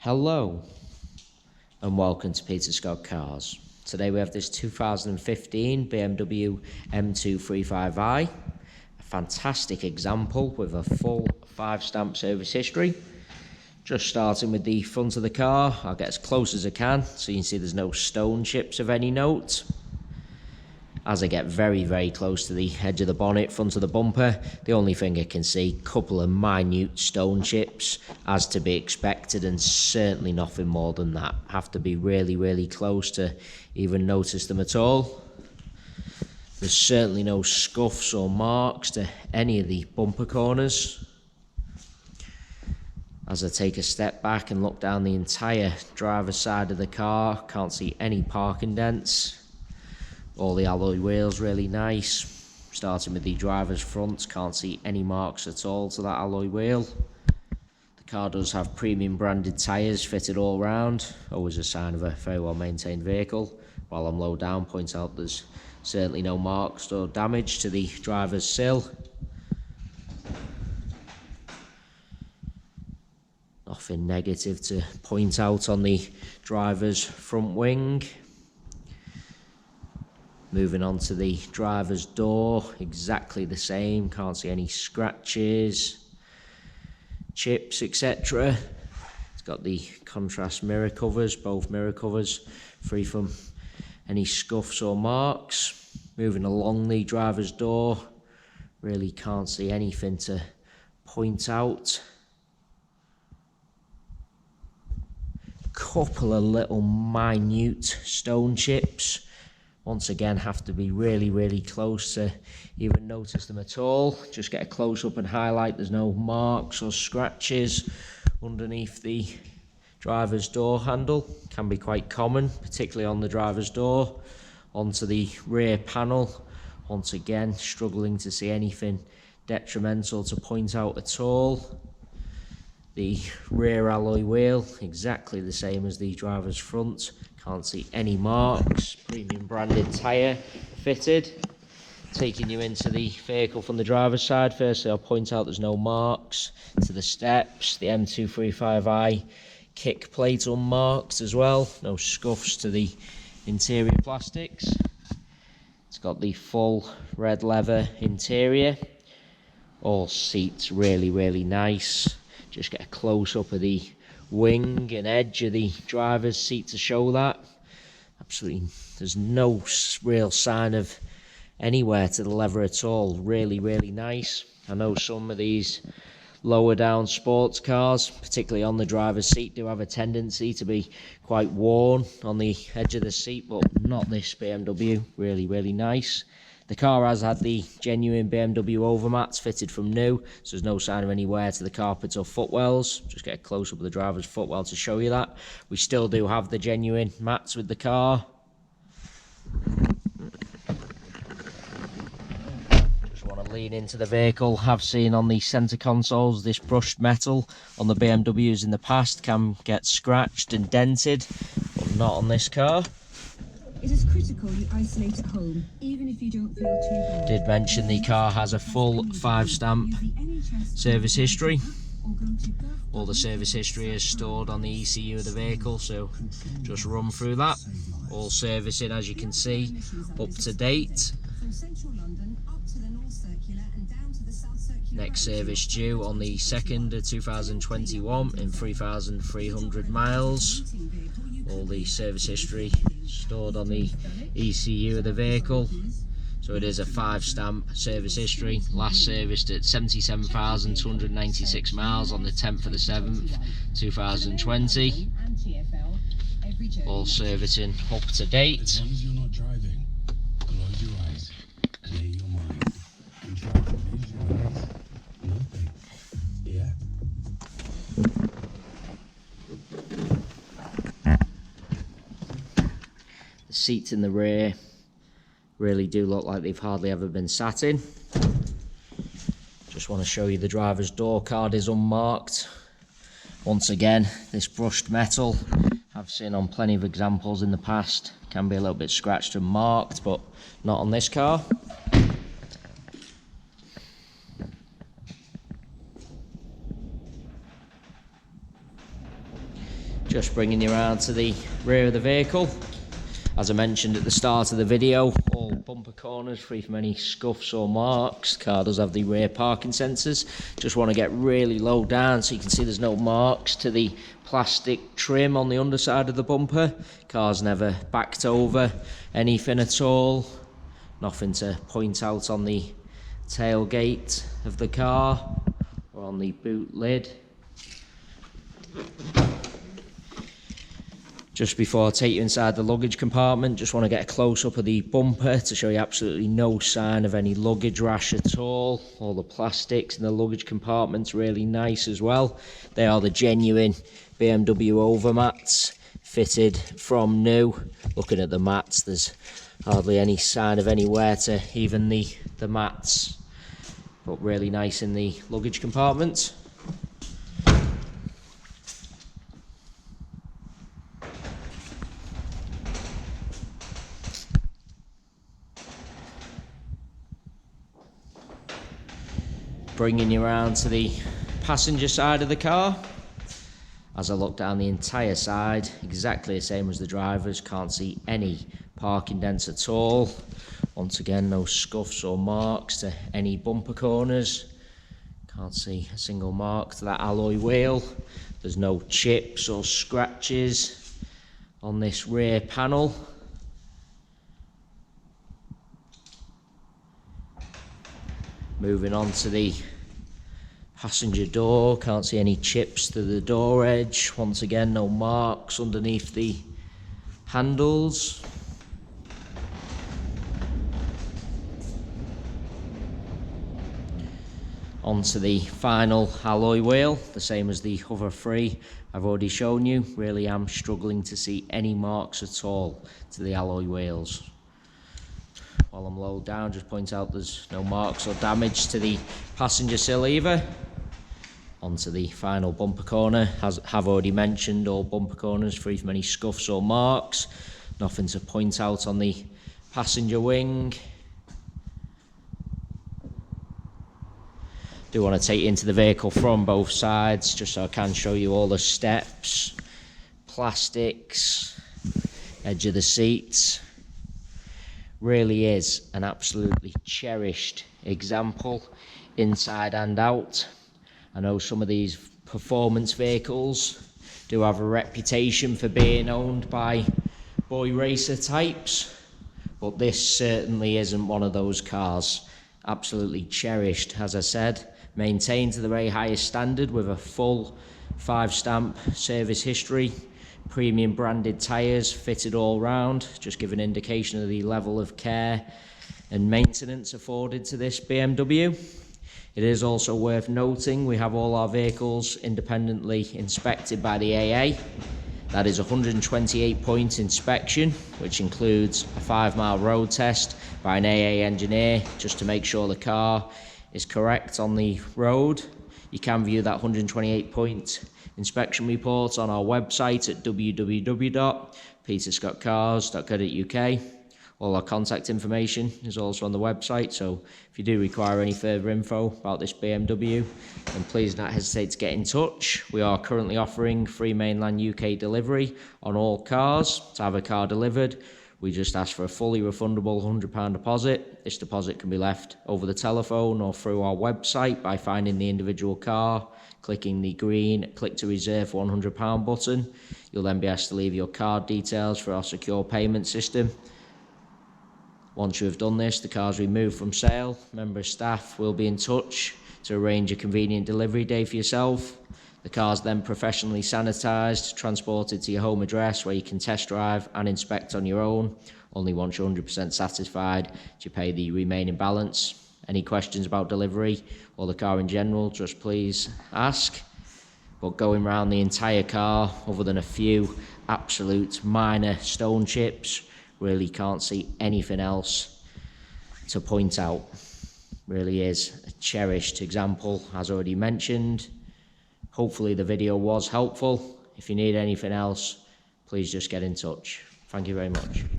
Hello and welcome to Peter Scott Cars. Today we have this 2015 BMW M235i, a fantastic example with a full 5-stamp service history. Just starting with the front of the car, I'll get as close as I can so you can see there's no stone chips of any note. As I get very close to the edge of the bonnet, front of the bumper, the only thing I can see, a couple of minute stone chips, as to be expected, and certainly nothing more than that. Have to be really close to even notice them at all. There's certainly no scuffs or marks to any of the bumper corners. As I take a step back and look down the entire driver's side of the car, can't see any parking dents. All the alloy wheels really nice. Starting with the driver's front, can't see any marks at all to that alloy wheel. The car does have premium branded tyres fitted all round, always a sign of a very well maintained vehicle. While I'm low down, point out there's certainly no marks or damage to the driver's sill. Nothing negative to point out on the driver's front wing. Moving on to the driver's door, exactly the same, can't see any scratches, chips, etc. It's got the contrast mirror covers, both mirror covers, free from any scuffs or marks. Moving along the driver's door, really can't see anything to point out. Couple of little minute stone chips. Once again, have to be really close to even notice them at all. Just get a close-up and highlight there's no marks or scratches underneath the driver's door handle. Can be quite common, particularly on the driver's door. Onto the rear panel. Once again, struggling to see anything detrimental to point out at all. The rear alloy wheel, exactly the same as the driver's front. Can't see any marks. Premium branded tyre fitted. Taking you into the vehicle from the driver's side. Firstly, I'll point out there's no marks to the steps. The M235i kick plate unmarked as well. No scuffs to the interior plastics. It's got the full red leather interior. All seats really nice. Just get a close-up of the wing and edge of the driver's seat to show that. Absolutely, there's no real sign of anywhere to the leather at all. Really nice. I know some of these lower down sports cars, particularly on the driver's seat, do have a tendency to be quite worn on the edge of the seat, but not this BMW. Really nice. The car has had the genuine BMW overmats fitted from new, so there's no sign of any wear to the carpets or footwells. Just get a close-up of the driver's footwell to show you that. We still do have the genuine mats with the car. Just want to lean into the vehicle. Have seen on the centre consoles this brushed metal on the BMWs in the past can get scratched and dented, but not on this car. It is critical you isolate at home, even if you don't feel too bad. Did mention the car has a full 5-stamp service history. All the service history is stored on the ECU of the vehicle, so just run through that. All servicing, as you can see, up to date. Next service due on the 2nd of 2021 in 3,300 miles. All the service history stored on the ECU of the vehicle. So it is a 5-stamp service history. Last serviced at 77,296 miles on the 10th of the 7th, 2020. All servicing up to date. As long as you're not driving, close your eyes, clear your mind, and try to visualize nothing. Yeah. The seats in the rear really do look like they've hardly ever been sat in. Just want to show you the driver's door card is unmarked. Once again, this brushed metal, I've seen on plenty of examples in the past, can be a little bit scratched and marked, but not on this car. Just bringing you around to the rear of the vehicle. As I mentioned at the start of the video, all bumper corners free from any scuffs or marks. The car does have the rear parking sensors. Just want to get really low down so you can see there's no marks to the plastic trim on the underside of the bumper. Car's never backed over anything at all. Nothing to point out on the tailgate of the car or on the boot lid. Just before I take you inside the luggage compartment, just want to get a close-up of the bumper to show you absolutely no sign of any luggage rash at all. All the plastics in the luggage compartment's really nice as well. They are the genuine BMW overmats, fitted from new. Looking at the mats, there's hardly any sign of any wear to even the mats, but really nice in the luggage compartment. Bringing you around to the passenger side of the car. As I look down the entire side, exactly the same as the driver's, can't see any parking dents at all. Once again, no scuffs or marks to any bumper corners. Can't see a single mark to that alloy wheel. There's no chips or scratches on this rear panel. Moving on to the passenger door, can't see any chips to the door edge. Once again, no marks underneath the handles. Onto the final alloy wheel, the same as the other three I've already shown you. Really am struggling to see any marks at all to the alloy wheels. While I'm low down, just point out there's no marks or damage to the passenger sill either. Onto the final bumper corner, as have already mentioned, all bumper corners free from any scuffs or marks. Nothing to point out on the passenger wing. Do want to take you into the vehicle from both sides, just so I can show you all the steps, plastics, edge of the seats. Really is an absolutely cherished example inside and out. I know some of these performance vehicles do have a reputation for being owned by boy racer types, but this certainly isn't one of those cars. Absolutely cherished, as I said, maintained to the very highest standard with a full 5-stamp service history. Premium branded tyres fitted all round, just give an indication of the level of care and maintenance afforded to this BMW. It is also worth noting we have all our vehicles independently inspected by the AA. That is a 128-point inspection, which includes a 5-mile road test by an AA engineer just to make sure the car is correct on the road. You can view that 128-point inspection report on our website at www.peterscottcars.co.uk. All our contact information is also on the website, so if you do require any further info about this BMW, then please don't hesitate to get in touch. We are currently offering free mainland UK delivery on all cars. To have a car delivered, we just ask for a fully refundable £100 deposit. This deposit can be left over the telephone or through our website by finding the individual car, clicking the green click to reserve £100 button. You'll then be asked to leave your card details for our secure payment system. Once you have done this, the car is removed from sale. Member of staff will be in touch to arrange a convenient delivery day for yourself. The car is then professionally sanitised, transported to your home address where you can test drive and inspect on your own. Only once you're 100% satisfied do you pay the remaining balance. Any questions about delivery or the car in general, just please ask. But going around the entire car, other than a few absolute minor stone chips, really can't see anything else to point out. Really is a cherished example, as already mentioned. Hopefully the video was helpful. If you need anything else, please just get in touch. Thank you very much.